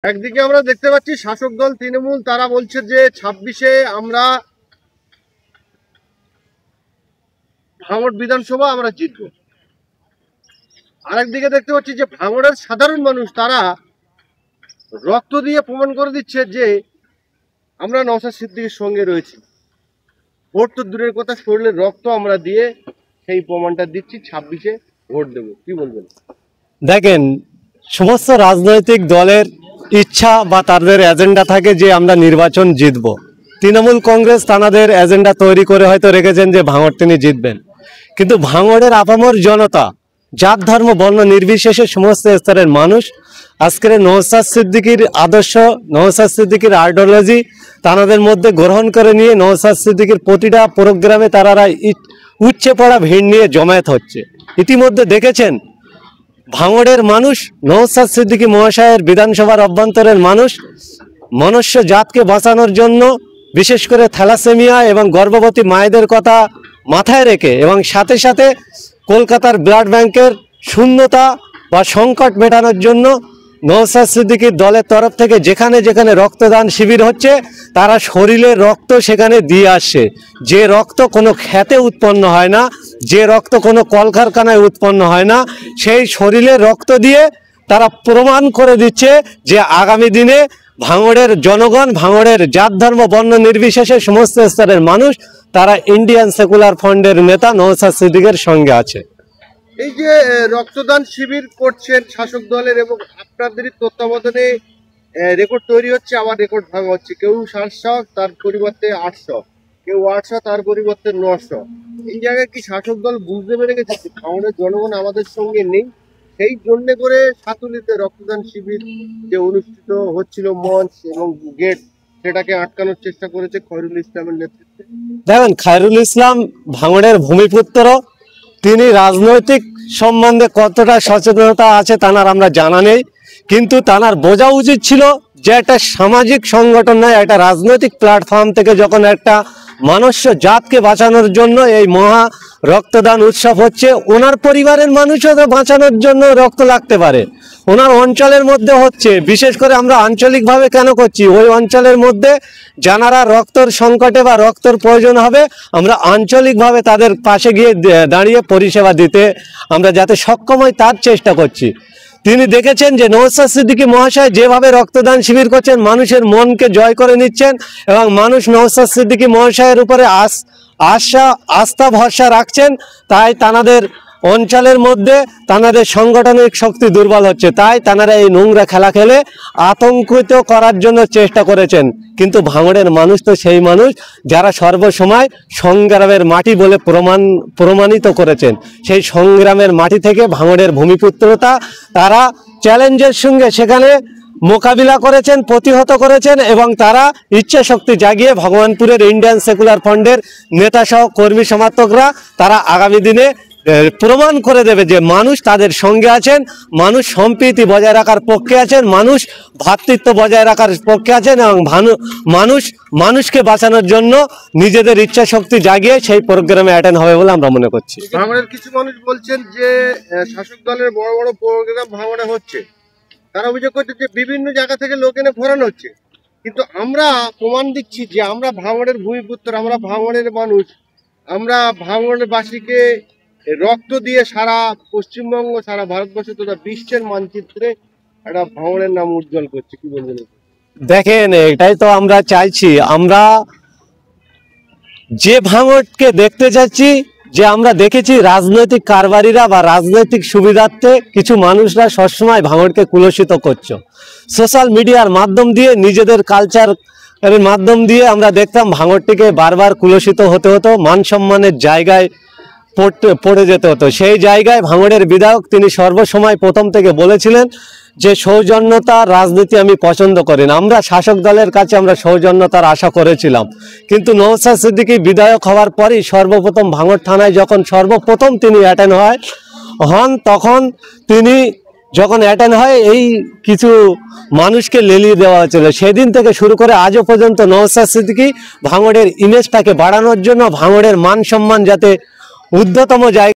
একদিকে আমরা দেখতে পাচ্ছি শাসক দল তৃণমূল, তারা বলছে যে 26-এ আমরা ভাঙড় বিধানসভা আমরা জিতবো। আরেকদিকে দেখতে পাচ্ছি যে ভাঙড়ের সাধারণ মানুষ তারা রক্ত দিয়ে প্রমাণ করে দিচ্ছে যে আমরা নওশাদ সিদ্দিকীর সঙ্গে রয়েছি। ভোট তো দূরের কথা, শরীরের রক্ত আমরা দিয়ে সেই প্রমাণটা দিচ্ছি, 26-এ ভোট দেবো। কি বলবেন? দেখেন, সমস্ত রাজনৈতিক দলের ইচ্ছা বা তাদের এজেন্ডা থাকে যে আমরা নির্বাচন জিতব। তৃণমূল কংগ্রেস তাদের এজেন্ডা তৈরি করে হয়তো রেখেছেন যে ভাঙড় তিনি জিতবেন, কিন্তু ভাঙড়ের আপামর জনতা, জাত ধর্ম বর্ণ নির্বিশেষে সমস্ত স্তরের মানুষ আজকের নওশাদ সিদ্দিকীর আদর্শ, নওশাদ সিদ্দিকীর আইডিওলজি তাদের মধ্যে গ্রহণ করে নিয়ে নওশাদ সিদ্দিকীর প্রতিটা প্রোগ্রামে তারা উচ্চে পড়া ভিড় নিয়ে জমায়েত হচ্ছে। ইতিমধ্যে দেখেছেন ভাঙড়ের মানুষ নওশাদ সিদ্দিকী মহাশয়ের বিধানসভার অভ্যন্তরের মানুষ মনুষ্য জাতকে বাঁচানোর জন্য, বিশেষ করে থ্যালাসেমিয়া এবং গর্ভবতী মায়েদের কথা মাথায় রেখে এবং সাথে সাথে কলকাতার ব্লাড ব্যাংকের শূন্যতা বা সংকট মেটানোর জন্য নওশাদ সিদ্দিকীর দলের তরফ থেকে যেখানে যেখানে রক্তদান শিবির হচ্ছে তারা শরীরের রক্ত সেখানে দিয়ে আসছে। যে রক্ত কোনো খেতে উৎপন্ন হয় না, যে রক্ত কোনো কলকারখানায় উৎপন্ন হয় না, সেই শরীরের রক্ত দিয়ে তারা প্রমাণ করে দিচ্ছে যে আগামী দিনে ভাঙড়ের জনগণ, ভাঙড়ের জাত ধর্ম বর্ণ নির্বিশেষে সমস্ত স্তরের মানুষ তারা ইন্ডিয়ান সেকুলার ফ্রন্টের নেতা নওশাদ সিদ্দিকীর সঙ্গে আছে। এই যে রক্তদান শিবির করছেন শাসক দলের এবং আপনাদেরই তত্ত্বাবধানে রেকর্ড তৈরি হচ্ছে, আবার রেকর্ড ভাঙা হচ্ছে। কেউ 700 তার পরিবর্তে 800, কেউ 800 তার পরিবর্তে 900। এই জায়গায় কি শাসক দল বুঝতে পেরে গেছে ভাঙড়ের জনগণ আমাদের সঙ্গে নেই? সেই জন্য করে সাতুলিতে রক্তদান শিবির যে অনুষ্ঠিত হচ্ছিল, মঞ্চ এবং গেট, সেটাকে আটকানোর চেষ্টা করেছে খয়রুল ইসলামের নেতৃত্বে। দেখেন, খয়রুল ইসলাম ভাঙড়ের ভূমিপুত্র, তিনি রাজনৈতিক সম্বন্ধে কতটা সচেতনতা আছে তার আমরা জানা নেই, কিন্তু তার বোঝা উচিত ছিল যে একটা সামাজিক সংগঠন নয়, একটা রাজনৈতিক প্ল্যাটফর্ম থেকে যখন একটা মনুষ্য জাতকে বাঁচানোর জন্য এই মহা রক্তদান উৎসব হচ্ছে, ওনার পরিবারের মানুষও বাঁচানোর জন্য রক্ত লাগতে পারে, ওনার অঞ্চলের মধ্যে হচ্ছে। বিশেষ করে আমরা আঞ্চলিকভাবে কেন করছি, ওই অঞ্চলের মধ্যে যারা রক্তর সংকটে বা রক্তের প্রয়োজন হবে আমরা আঞ্চলিকভাবে তাদের পাশে গিয়ে দাঁড়িয়ে পরিষেবা দিতে আমরা যাতে সক্ষম হই তার চেষ্টা করছি। তিনি দেখেছেন যে নওশাদ সিদ্দিকী মহাশয় যেভাবে রক্তদান শিবির করছেন, মানুষের মনকে জয় করে নিচ্ছেন এবং মানুষ নওশাদ সিদ্দিকী মহাশয়ের উপরে আস্থা ভরসা রাখছেন, তাই তাদের অঞ্চলের মধ্যে তাদের সাংগঠনিক শক্তি দুর্বল হচ্ছে, তাই তারা এই নোংরা খেলা খেলে আতঙ্কিত করার জন্য চেষ্টা করেছেন। কিন্তু ভাঙড়ের মানুষ তো সেই মানুষ যারা সর্বসময় সংগ্রামের মাটি বলে প্রমাণিত করেছেন। সেই সংগ্রামের মাটি থেকে ভাঙড়ের ভূমিপুত্রতা তারা চ্যালেঞ্জের সঙ্গে সেখানে মোকাবিলা করেছেন, প্রতিহত করেছেন এবং তারা ইচ্ছা শক্তি জাগিয়ে ভগবানপুরের ইন্ডিয়ান সেকুলার ফ্রন্টের নেতা সহ কর্মী সমর্থকরা তারা আগামী দিনে প্রমাণ করে দেবে যে মানুষ তাদের সঙ্গে আছেন, মানুষ সম্প্রীতি বজায় রাখার পক্ষে আছেন, মানুষ ভ্রাতৃত্ব বজায় রাখার পক্ষে আছেন এবং মানুষকে বাঁচানোর জন্য নিজেদের ইচ্ছা শক্তি জাগিয়ে সেই প্রোগ্রামে অ্যাটেন্ড হবে বলে আমরা মনে করছি। ভাঙড়ের কিছু মানুষ বলছেন যে শাসক দলের বড় বড় প্রোগ্রাম ভাঙড়ে হচ্ছে, তারা অভিযোগ করছে যে বিভিন্ন জায়গা থেকে লোক এনে ঘোরানো হচ্ছে, কিন্তু আমরা প্রমাণ দিচ্ছি যে আমরা ভাঙড়ের ভূমিপুত্র, আমরা ভাঙড়ের মানুষ, আমরা ভাঙড়ের বাসীকে রক্ত দিয়ে সারা পশ্চিমবঙ্গ, সারা ভারতবর্ষ তথা বিশ্বের মানচিত্রে একটা ভাঙড়ের নাম উজ্জ্বল করছে। কি বলবেন? দেখেন, এটাই তো আমরা চাইছি, আমরা যে ভাঙড়কে দেখতে চাচ্ছি, যে আমরা দেখেছি রাজনৈতিক কারবারিরা বা রাজনৈতিক সুবিধার্থে কিছু মানুষরা সবসময় ভাঙড়কে কুলসিত করছে। সোশ্যাল মিডিয়ার মাধ্যম দিয়ে, নিজেদের কালচার মাধ্যম দিয়ে আমরা দেখতাম ভাঙড়টিকে বারবার কুলসিত হতে হতো, মান সম্মানের জায়গায় পড়ে যেতে হতো। সেই জায়গায় ভাঙড়ের বিধায়ক তিনি সর্বসময় প্রথম থেকে বলেছিলেন যে সৌজন্যতার রাজনীতি আমি পছন্দ করি না। আমরা শাসক দলের কাছে আমরা সৌজন্যতার আশা করেছিলাম, কিন্তু নওশাদ সিদ্দিকী বিধায়ক হওয়ার পরই সর্বপ্রথম ভাঙড় থানায় যখন সর্বপ্রথম তিনি অ্যাটেন্ড হন, তখন তিনি যখন অ্যাটেন্ড হয় এই কিছু মানুষকে লেলিয়ে দেওয়া হয়েছিল। সেদিন থেকে শুরু করে আজও পর্যন্ত নওশাদ সিদ্দিকী ভাঙড়ের ইমেজটাকে বাড়ানোর জন্য, ভাঙড়ের মান সম্মান যাতে ঊর্ধ্বতম জায়গায়